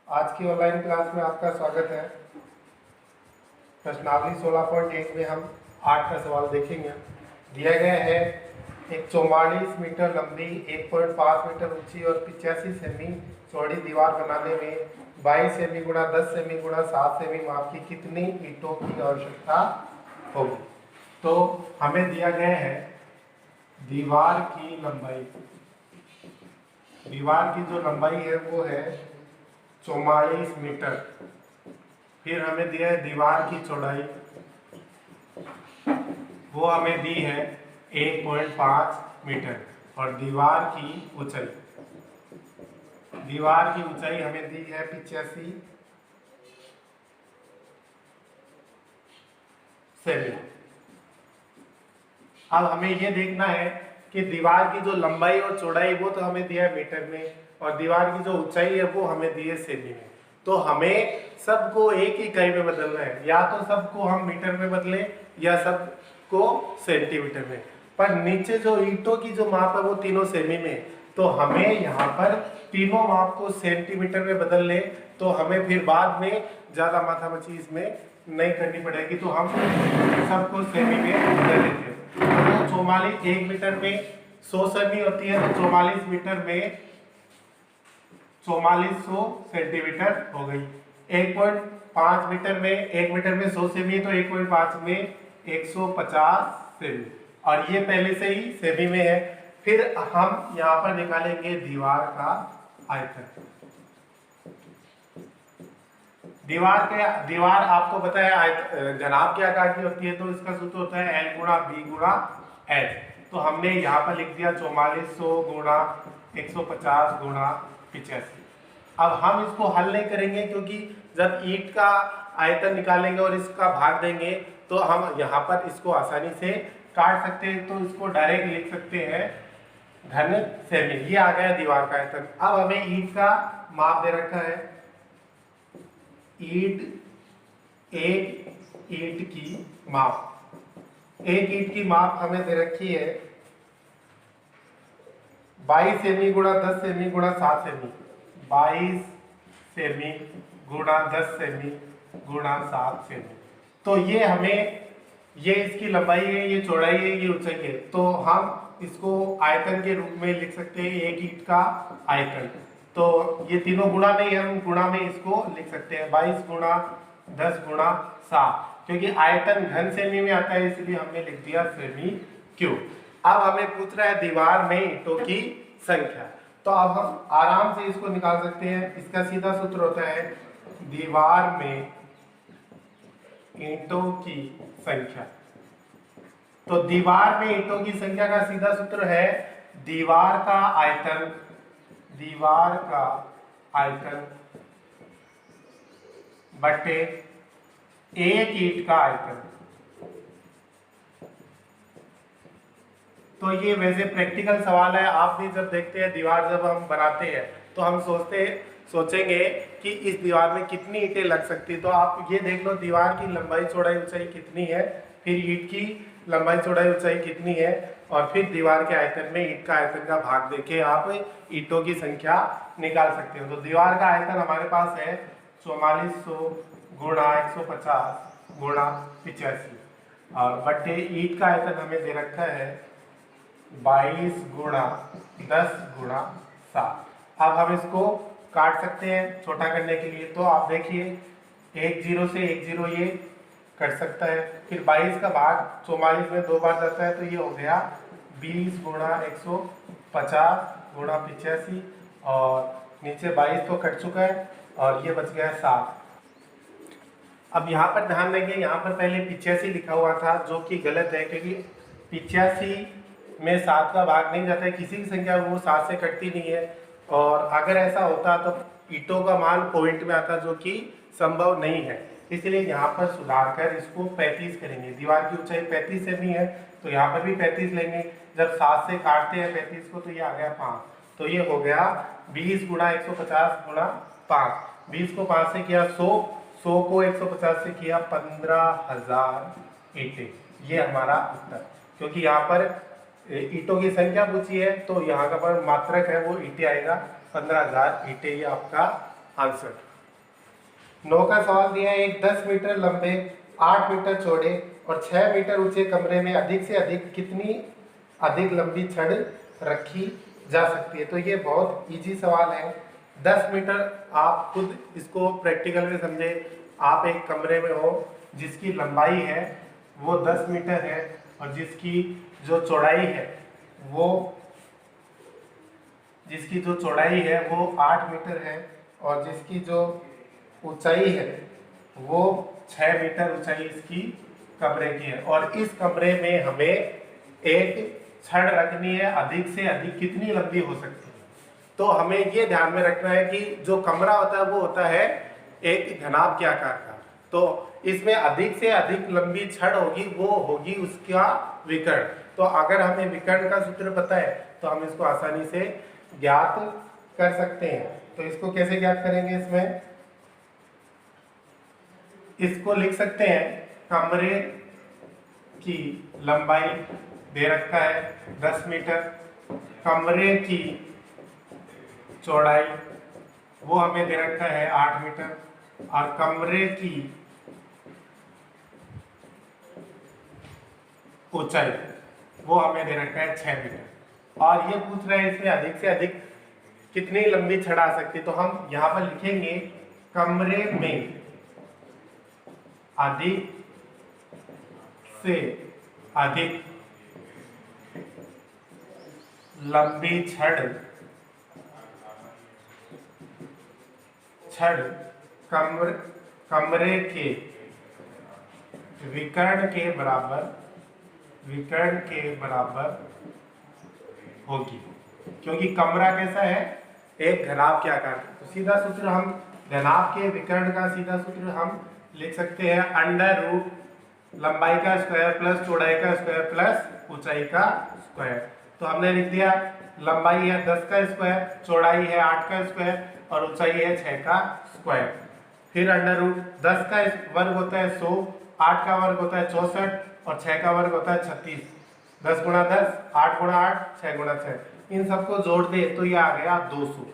आज की online class में आपका स्वागत है। प्रश्नावली 16.1 में हम 8 का सवाल देखेंगे। दिया गया है एक 44 मीटर लंबी 1.5 मीटर ऊंची और 85 सेमी चौड़ी दीवार बनाने में 22 सेमी गुणा 10 सेमी गुणा 7 सेमी माप की कितनी ईंटों की आवश्यकता होगी। तो हमें दिया गया है दीवार की लंबाई। दीवार की जो लंबाई है वो है 44 मीटर। फिर हमें दिया है दीवार की चौड़ाई, वो हमें दी है 1.5 मीटर और दीवार की ऊंचाई, दीवार की ऊंचाई हमें दी है 85 सेमी। अब हमें ये देखना है कि दीवार की जो लंबाई और चौड़ाई वो तो हमें दिया है मीटर में और दीवार की जो ऊंचाई है वो हमें दी है सेमी में। तो हमें सबको एक ही इकाई में बदलना है, या तो सबको हम मीटर में बदलें या सबको सेंटीमीटर में। पर नीचे जो ईंटों की जो माप है वो तीनों सेमी में, तो हमें यहाँ पर तीनों माप को सेंटीमीटर में बदल लें तो हमें फिर बाद में ज़्यादा माथामची इसमें नहीं करनी पड़ेगी। तो हम सबको सेमी में बदल लेते हैं। तो 44 1 मीटर में 100 सेमी होती है, तो 44 मीटर में 4400 सेंटीमीटर हो गई। 1.5 मीटर में 1 मीटर में 100 सेमी, तो 1.5 में 150 सेमी, और ये पहले से ही सेमी में है। फिर हम यहाँ पर निकालेंगे दीवार का आयतन। दीवार आपको पता है घनाभ के आकार की होती है, तो इसका सूत्र होता है L गुणा B गुणा H। तो हमने यहाँ पर लिख दिया 4400 गुणा 150 गुणा 85। अब हम इसको हल नहीं करेंगे, क्योंकि जब ईंट का आयतन निकालेंगे और इसका भाग देंगे तो हम यहाँ पर इसको आसानी से काट सकते हैं। तो इसको डायरेक्ट लिख सकते हैं घन सेमी। ये आ गया दीवार का आयतन। अब हमें ईंट का माप दे रखा है। एक ईंट की माप हमें दे रखी है 22 सेमी गुणा 10 सेमी गुणा 7 सेमी। 22 सेमी गुणा 10 सेमी गुणा 7 सेमी। तो ये हमें, ये इसकी लंबाई है, ये चौड़ाई है, ये ऊंचाई है। तो हम इसको आयतन के रूप में लिख सकते हैं, एक ईंट का आयतन। तो ये तीनों गुणा नहीं है, हम गुणा में इसको लिख सकते हैं 22 गुणा 10 गुणा 7, क्योंकि आयतन घन सेमी में आता है इसलिए हमने लिख दिया सेमी क्यूब। अब हमें पूछ रहा है दीवार में ईंटों की संख्या। तो अब हम आराम से इसको निकाल सकते हैं। इसका सीधा सूत्र होता है दीवार में ईंटों की संख्या। तो दीवार में ईंटों की संख्या का सीधा सूत्र है दीवार का आयतन बटे एक ईंट का आयतन। तो ये वैसे प्रैक्टिकल सवाल है। आप भी जब देखते हैं दीवार जब हम बनाते हैं तो हम सोचेंगे कि इस दीवार में कितनी ईंटें लग सकती। तो आप ये देख लो दीवार की लंबाई चौड़ाई ऊंचाई कितनी है, फिर ईंट की लंबाई चौड़ाई ऊंचाई कितनी है, और फिर दीवार के आयतन में ईंट का आयतन का भाग देके आप ईंटों की संख्या निकाल सकते हो। तो दीवार का आयतन हमारे पास है 4400 गुणा 150 गुणा 85, और बटे ईंट का आयतन हमें दे रखा है 22 गुणा 10 गुणा 7। अब हम इसको काट सकते हैं छोटा करने के लिए। तो आप देखिए 1 0 से 1 0 ये कट सकता है। फिर 22 का भाग 44 में 2 बार जाता है, तो ये हो गया 20 गुणा 150 गुणा 85, और नीचे 22 तो कट चुका है और ये बच गया 7। अब यहाँ पर ध्यान देंगे, यहाँ पर पहले 85 लिखा हुआ था, जो कि गलत है, क्योंकि 85 में 7 का भाग नहीं जाता है। किसी की संख्या वो 7 से कटती नहीं है, और अगर ऐसा होता तो ईंटों का मान पॉइंट में आता, जो कि संभव नहीं है। इसलिए यहाँ पर सुधार कर इसको 35 करेंगे। दीवार की ऊंचाई 35 सेमी है, तो यहाँ पर भी 35 लेंगे। जब 7 से काटते हैं 35 को तो ये आ गया 5, तो ये हो गया 20 गुणा 150 गुणा 5। 20 को 5 से किया 100, 100 को 150 से किया 15,000 ईंटें। ये हमारा उत्तर, क्योंकि यहाँ पर ईंटों की संख्या पूछी है तो यहाँ का पर मात्रक है वो ईंटें आएगा 15,000 ईंटें। ये आपका आंसर। 9 का सवाल दिया है, एक 10 मीटर लंबे 8 मीटर चौड़े और 6 मीटर ऊंचे कमरे में अधिक से अधिक कितनी अधिक लंबी छड़ रखी जा सकती है। तो ये बहुत इजी सवाल है। 10 मीटर, आप खुद इसको प्रैक्टिकल में समझे। आप एक कमरे में हो जिसकी लंबाई है वो 10 मीटर है और जिसकी जो चौड़ाई है वो 8 मीटर है और जिसकी जो ऊंचाई है वो 6 मीटर ऊंचाई इसकी कमरे की है। और इस कमरे में हमें एक छड़ रखनी है, अधिक से अधिक कितनी लंबी हो सकती है। तो हमें ये ध्यान में रखना है कि जो कमरा होता है वो होता है एक घनाभ के आकार का। तो इसमें अधिक से अधिक लंबी छड़ होगी, वो होगी उसका विकर्ण। तो अगर हमें विकर्ण का सूत्र पता है तो हम इसको आसानी से ज्ञात कर सकते हैं। तो इसको कैसे ज्ञात करेंगे, इसको लिख सकते हैं, कमरे की लंबाई दे रखा है 10 मीटर, कमरे की चौड़ाई वो हमें दे रखा है 8 मीटर और कमरे की ऊंचाई वो हमें दे रखा है 6 मीटर। और ये पूछ रहे हैं इसमें अधिक से अधिक कितनी लंबी छड़ आ सकती है। तो हम यहाँ पर लिखेंगे कमरे में अधिक से अधिक लंबी छड़ कमरे के विकर्ण के बराबर होगी। क्योंकि कमरा कैसा है, एक घनाभ के आकार का। तो सीधा सूत्र हम घनाभ के विकर्ण का सीधा सूत्र हम लिख सकते हैं, अंडर रूट लंबाई का स्क्वायर प्लस चौड़ाई का स्क्वायर प्लस ऊंचाई का स्क्वायर। तो हमने लिख दिया लंबाई है 10 का स्क्वायर, चौड़ाई है 8 का स्क्वायर और ऊंचाई है 6 का स्क्वायर। फिर अंडर रूट 10 का वर्ग होता है 100, 8 का वर्ग होता है 64 और 6 का वर्ग होता है 36। 10 गुणा 10, 8 गुणा 8, 6 गुणा 6, इन सबको जोड़ दे तो ये आ गया 200।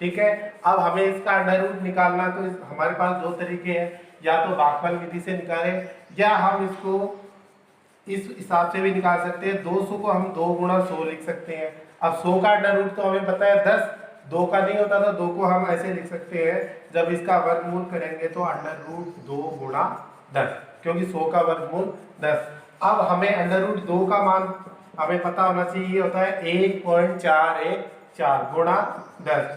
ठीक है, अब हमें इसका अंडर रूट निकालना, तो हमारे पास दो तरीके हैं, या तो भागफल विधि से निकालें या हम इसको इस हिसाब से भी निकाल सकते हैं। 200 को हम 2 गुणा 100 लिख सकते हैं। अब 100 का अंडर रूट तो हमें पता है 10, 2 का नहीं होता, तो 2 को हम ऐसे लिख सकते हैं, जब इसका वर्गमूल करेंगे तो अंडर रूट 2 गुणा 10, क्योंकि 100 का वर्गमूल 10। अब हमें अंडर रूट 2 का मान हमें पता होना चाहिए, ये होता है 1.414 गुणा 10।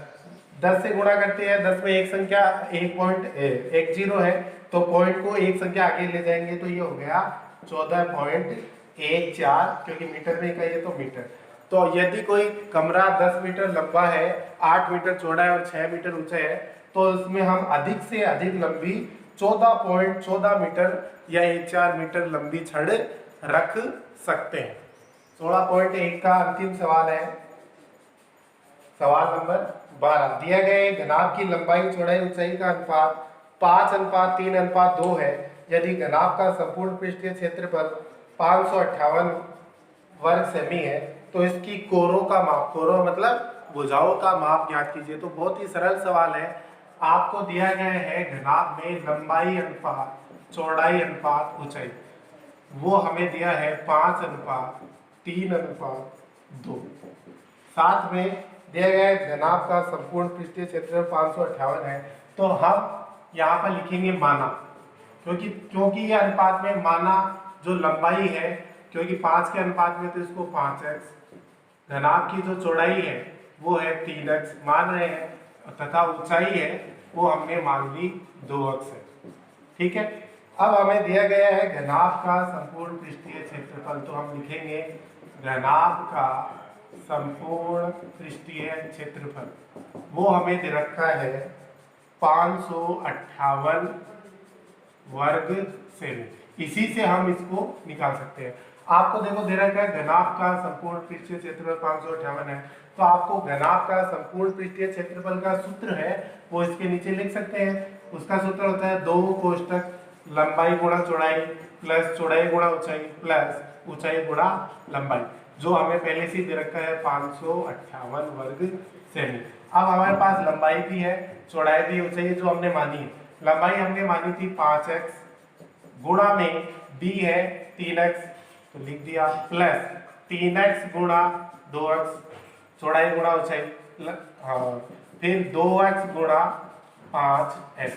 10 से गुणा करते हैं, 10 में एक संख्या 1.10 है, तो पॉइंट को एक संख्या आगे ले जाएंगे तो ये हो गया 14.14, क्योंकि मीटर में इकाई है तो मीटर। तो यदि कोई कमरा 10 मीटर लंबा है, 8 मीटर चौड़ा है और 6 मीटर ऊंचा है, तो उसमें हम अधिक से अधिक लंबी 14.14 मीटर या 14 मीटर लंबी छड़ रख सकते हैं। 16.1 का अंतिम सवाल है, सवाल नंबर 12। दिया गया घनाभ की लंबाई चौड़ाई ऊंचाई का अनुपात 5:3:2 है। यदि घनाभ का संपूर्ण पृष्ठीय क्षेत्रफल 558 वर्ग सेमी है तो इसकी कोरों का माप, कोरों मतलब भुजाओं का माप ज्ञात कीजिए। तो बहुत ही सरल सवाल है। आपको दिया गया है घनाभ में लंबाई अनुपात चौड़ाई अनुपात ऊंचाई, वो हमें दिया है 5:3:2। साथ में दिया गया है घनाभ का संपूर्ण पृष्ठीय क्षेत्रफल 558 है। तो हम यहाँ पर लिखेंगे माना, क्योंकि ये अनुपात में माना जो लंबाई है, क्योंकि 5 के अनुपात में तो इसको 5x, घनाभ की जो चौड़ाई है वो है 3x मान रहे हैं, तथा ऊंचाई है वो हमने मान ली 2x है। ठीक है, अब हमें दिया गया है घनाभ का संपूर्ण पृष्ठीय क्षेत्रफल, तो हम लिखेंगे घनाभ का संपूर्ण पृष्ठीय क्षेत्रफल, वो हमें दे रखा है 558 वर्ग सेमी। इसी से हम इसको निकाल सकते हैं। आपको देखो दे रखा है घनाभ का संपूर्ण पृष्ठीय क्षेत्रफल 558 है, तो आपको घनाभ का संपूर्ण पृष्ठीय क्षेत्रफल का सूत्र है वो इसके नीचे लिख सकते हैं। उसका सूत्र होता है 2 कोष्टक लंबाई गुणा चौड़ाई प्लस चौड़ाई गुणा ऊंचाई प्लस ऊंचाई गुणा लंबाई, जो हमें पहले से दे रखा है 558 वर्ग सेमी। अब हमारे पास लंबाई भी है, चौड़ाई भी, ऊंचाई जो हमने मानी है, लंबाई हमने मानी थी 5x, गुणा में d है 3x, तो लिख दिया, प्लस 3x गुणा 2x, चौड़ाई गुणा ऊंचाई, हाँ, फिर 2x गुणा 5x।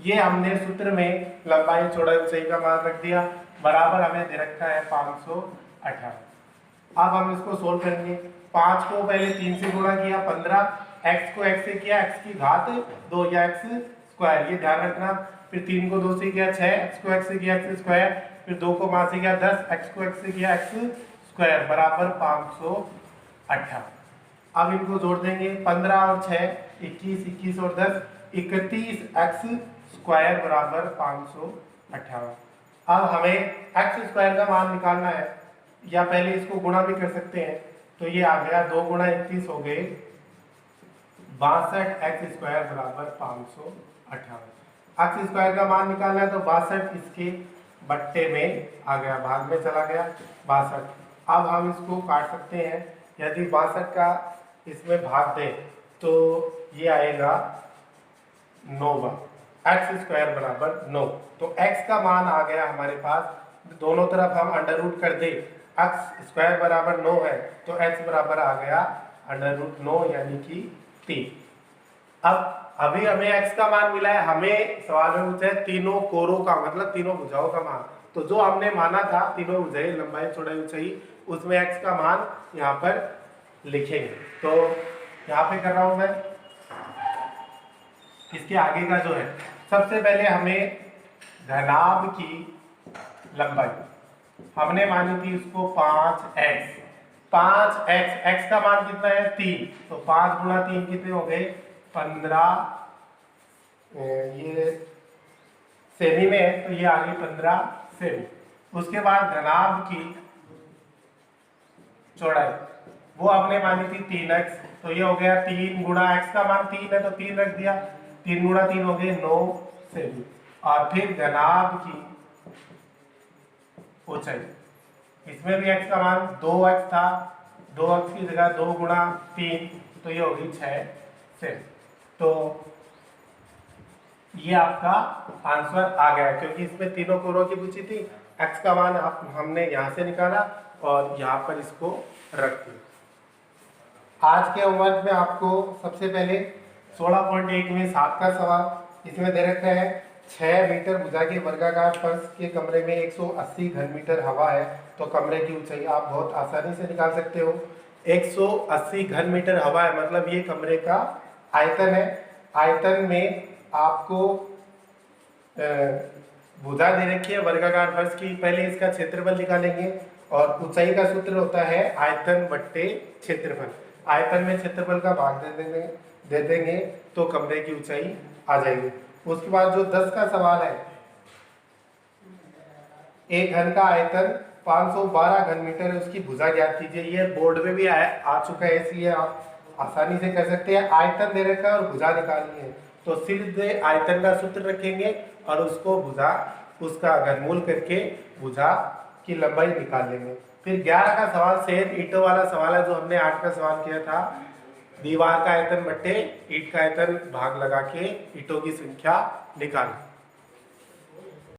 ये हमने सूत्र में लंबाई चौड़ाई ऊंचाई का मान रख दिया, बराबर हमें दे रखा है 518। अब हम इसको सोल्व करेंगे। 5 को पहले 3 से गुणा किया 15, x को x से किया x की घात 2 या x स्क्वायर, ये ध्यान रखना। फिर 3 को 2 से किया 6, x को x से किया x स्क्वायर, फिर 2 को 5 से किया 10, x को x से किया x स्क्वायर, बराबर 518। अब इनको जोड़ देंगे, 15 और 6 21, 21 और 10 31, x स्क्वायर बराबर 518। अब हमें x स्क्वायर का मान निकालना है, या पहले इसको गुणा भी कर सकते हैं। तो ये आ गया 2 गुणा 31 हो गए 62, x स्क्वायर बराबर 518। x स्क्वायर का मान निकालना है तो 62 इसके बट्टे में आ गया, भाग में चला गया 62। अब हम इसको काट सकते हैं। यदि 62 का इसमें भाग दें तो ये आएगा 9, x स्क्वायर बराबर 9। तो x का मान आ गया हमारे पास, दोनों तरफ हम अंडर रूट कर दे, x स्क्वायर बराबर 9 है तो x बराबर आ गया अंडर रूट 9 यानी कि 3। अब अभी हमें x का मान मिला है, हमें सवाल में पूछा है तीनों कोरों का, मतलब तीनों भुजाओं का मान। तो जो हमने माना था तीनों भुजाएं लंबाई चौड़ाई ऊंचाई, उसमें x का मान यहाँ पर लिखेंगे। तो यहाँ पे कर रहा हूं मैं, इसके आगे का जो है, सबसे पहले हमें घनाभ की लंबाई हमने मानी थी उसको 5x। 5x, x का मान कितना है 3, तो 5 गुणा 3 कितने हो गए 15, ये सेमी में है तो ये आ गई 15 सेमी। उसके बाद घनाभ की चौड़ाई वो हमने मानी थी 3x, तो ये हो गया 3 गुणा x का मान 3 है तो 3 रख दिया, 3 गुणा 3 हो गए 9 सेमी। और फिर घनाभ की ऊंचाई, इसमें भी x का मान 2x था, 2x की जगह 2 गुणा 3 तो ये होगी 6 सेमी। तो ये आपका आंसर आ गया, क्योंकि इसमें तीनों कोरों की पूछी थी। x का मान हमने यहाँ से निकाला और यहाँ पर इसको रख दिया। आज के होमवर्क में आपको सबसे पहले 16.1 में 7 का सवाल, इसमें दे रखा है 6 मीटर भुजा के वर्गाकार फर्श के कमरे में 180 घन मीटर हवा है, तो कमरे की ऊंचाई आप बहुत आसानी से निकाल सकते हो। 180 घन मीटर हवा है, मतलब ये कमरे का आयतन है। आयतन में आपको भुजा दे रखी है वर्गाकार फर्श की, पहले इसका क्षेत्रफल निकालेंगे और ऊंचाई का सूत्र होता है आयतन बट्टे क्षेत्रफल। आयतन में क्षेत्रफल का भाग दे देंगे तो कमरे की ऊंचाई आ जाएगी। उसके बाद जो 10 का सवाल है, एक घन का आयतन 512 घन मीटर है, उसकी भुजा ज्ञात कीजिए। ये बोर्ड में भी आ चुका है, इसलिए आप आसानी से कर सकते हैं। आयतन दे रखा है और भुजा निकालनी है, तो सीधे आयतन का सूत्र रखेंगे और उसको भुजा, उसका घनमूल करके भुजा की लंबाई निकाल लेंगे। फिर 11 का सवाल सेम ईंटों वाला सवाल है जो हमने 8 का सवाल किया था। दीवार का आयतन बट्टे ईंट का आयतन भाग लगा के ईंटों की संख्या निकालें।